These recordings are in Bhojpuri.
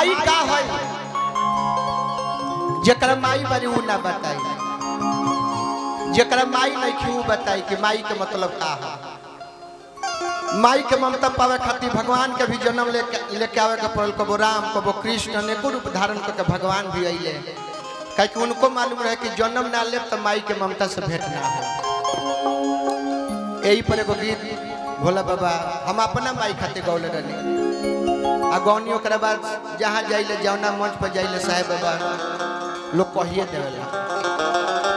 माई का है जकरा माई बारी उ ना बताई, जकरा माई नहीं क्यों बताई कि माई के मतलब का है। माई के ममता पावे खातिर भगवान के भी जन्म लेके आवे के पड़ल, कबो राम कबो कृष्ण अनेको रूप धारण करके भगवान भी अइले, क्योंकि उनको मालूम रहे कि जन्म ना ले तो माई के ममता से भेंट ना हो। यही पर एगो गीत भोला बाबा हम अपना माई खातिर गौले रहनी आ गौनी ओकरा बाद जहाँ जाइले जौना मंच पर जाइले साहेब बाबा लोग कहिए देवेला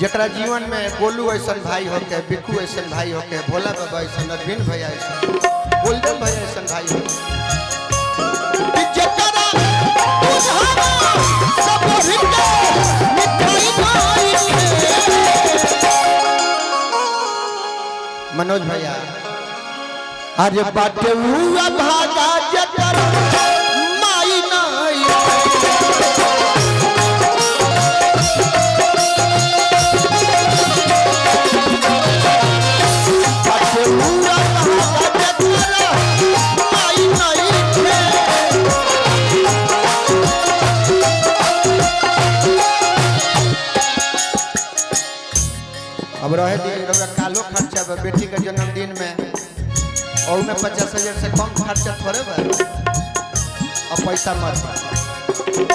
जकरा जीवन में गोलू ऐसा भाई होके, बिक्कू ऐसा भाई होके, भोला बाबा ऐसा, अरविंद भैया ऐसा, गोल्डन भैया ऐसा भाई होके, मनोज भैया अरे बाटे हुआ भागा जकरा माई नहीं अब रहे कालो खर्चा बा बेटी के जन्मदिन में और में 50,000 से कम खर्चा थोड़े बा, अब पैसा मत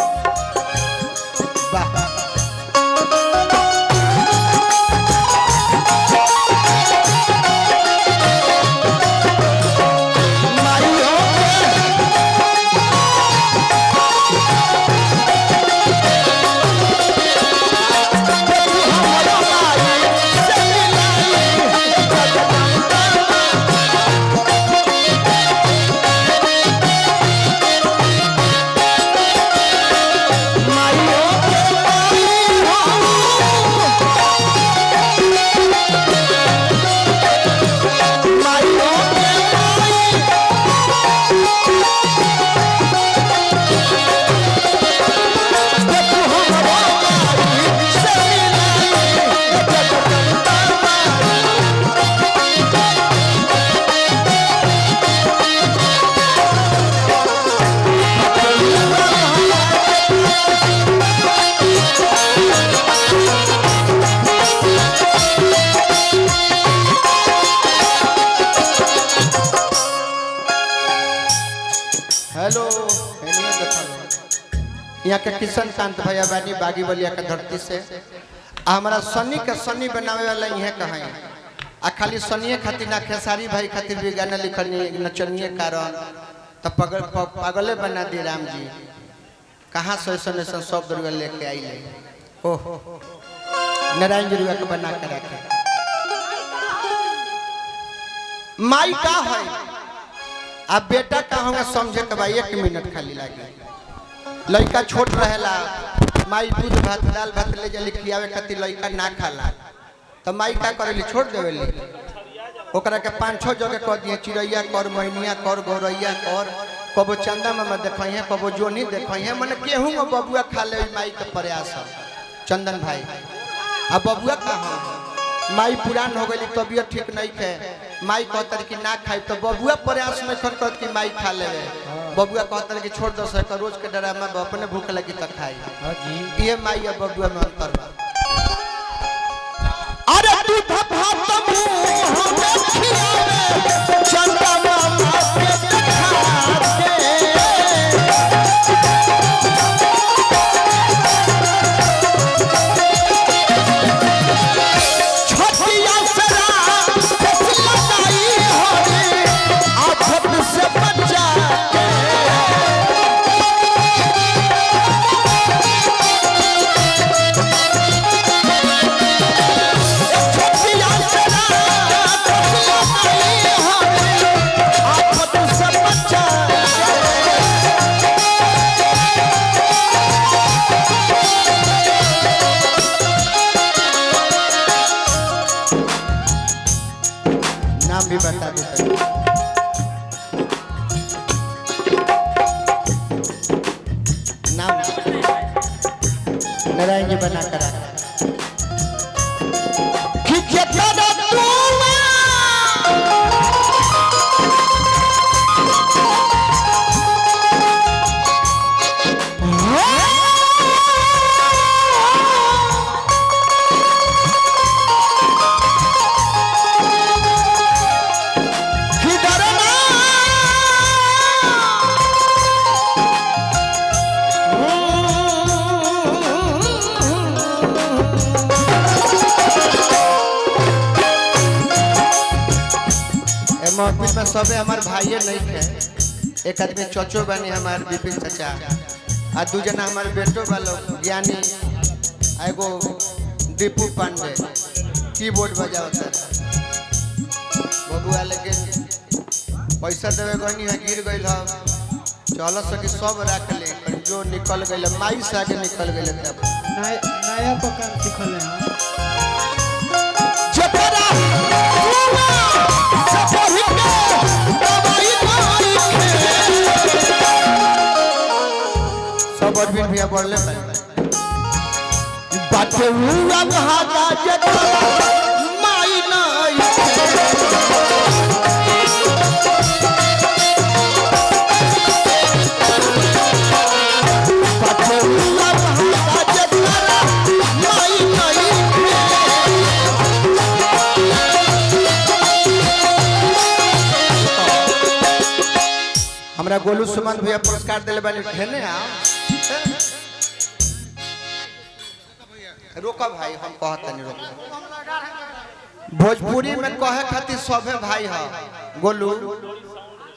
यहाँ के किशन कांत भैया बानी बागी बलिया के धरती से हमारा सन्नी के सन्नी बनावे वाला यहाँ कहे आ खाली सन्नी खातिर ना खेसारी भाई खातिर भी गाना लिखनी नचनिए कारण तो पागले बना दी राम जी कहाँ से ऐसा शब्द लेके आई ओहो नारायण जी के बना के रखे। माई का है अब बेटा का होगा समझे के भाई 1 मिनट खाली लगे। लड़का छोट रहेला माई दूध भात दाल भात ले जली खियावे खातिर लड़का ना खाला तो माई का करेली छोड़ देवेली ओकरा के 5-6 जगह कह दिए चिड़ैया कर मैनिया कर गौरैया कर कबो चंदा मामा देखिए कबो जोनी देखिए मन केहू में बबुआ खा ले माई के प्रयास चंदन भाई अब बबुआ कहाँ माई पुरान हो गई तबियत ठीक नहीं है माई कहतर कि ना खाई तो बबुआ प्रयास में कर कि माई खा ले बबुआ कहतर कि छोड़ दो सर रोज के डरामा अपने भूख लगी तो खाई ये माई अब बबुआ में अंतर बा। अरे दूध भात चंदा मामा नाम भी बता देते नाम नारायण जी बना कर महफिल में सबे हमार भाइये नहीं थे। एक आदमी चचो बनी हमार विपिन चाचा आ दू जना हमार बेटो वालो ज्ञानी एगो दीपू पांडे कीबोर्ड बजावता बबुआ लेकिन पैसा देवे गनी है गिर गइल ह चलो सकी सब रख ले जो निकल गइल माई से आगे निकल गइल तब नया पकान सिखल है सब अरविंद भैया बोलने बाटे हुआ भागा जटा माई नाई बाटे हुआ भागा जटा माई नाई हमरा गोलू सुमन भैया पुरस्कार दिले बानी ठेने आ रोका भाई हम कहता नहीं रोका भोजपुरी में कहे खातिर सबे भाई है गोलू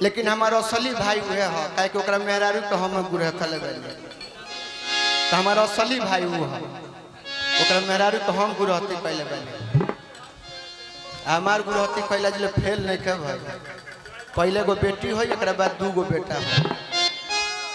लेकिन हमारा असली भाई हुए है काहे कि ओकरा मेहरारू तो हम गुरह थले गइल तो हमारा असली भाई वो है ओकरा मेहरारू तो हम गुरहती पहले पहले हमार गुरहती पहले जिले फेल नहीं के भाई पहले गो बेटी हो एकरा बाद दू गो बेटा हो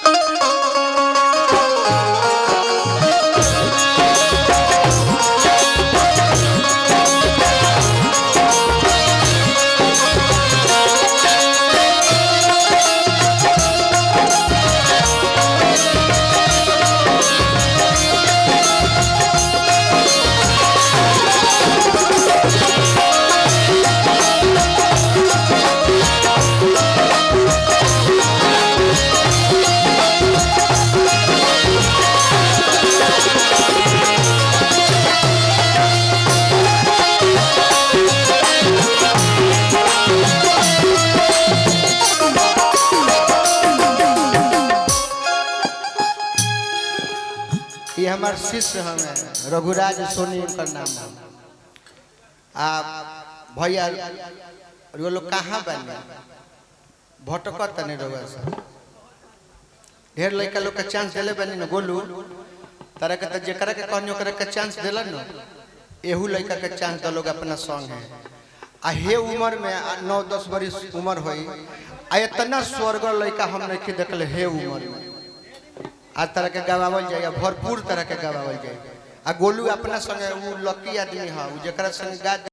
हमारे शिष्य हमें रघुराज सोनी उनका नाम है आप भैया वो लोग कहाँ बने भटकत नहीं रहुआ सब ढेर लड़का लोग का चांस दिले बनी ना गोलू तरह के जरा के कहनी ओकरा के चांस दिल न एहू लड़का के चांस दो लोग अपना संग है आ हे उम्र में 9-10 बरिस उम्र होई आ इतना स्वर्ग लड़का हम नहीं देखले हे उम्र में आज तरह के गवावल जाएगा भरपूर तरह के गवावल जाएगा आ गोलू अपना संगे वो लकी आदमी है जरा संग गा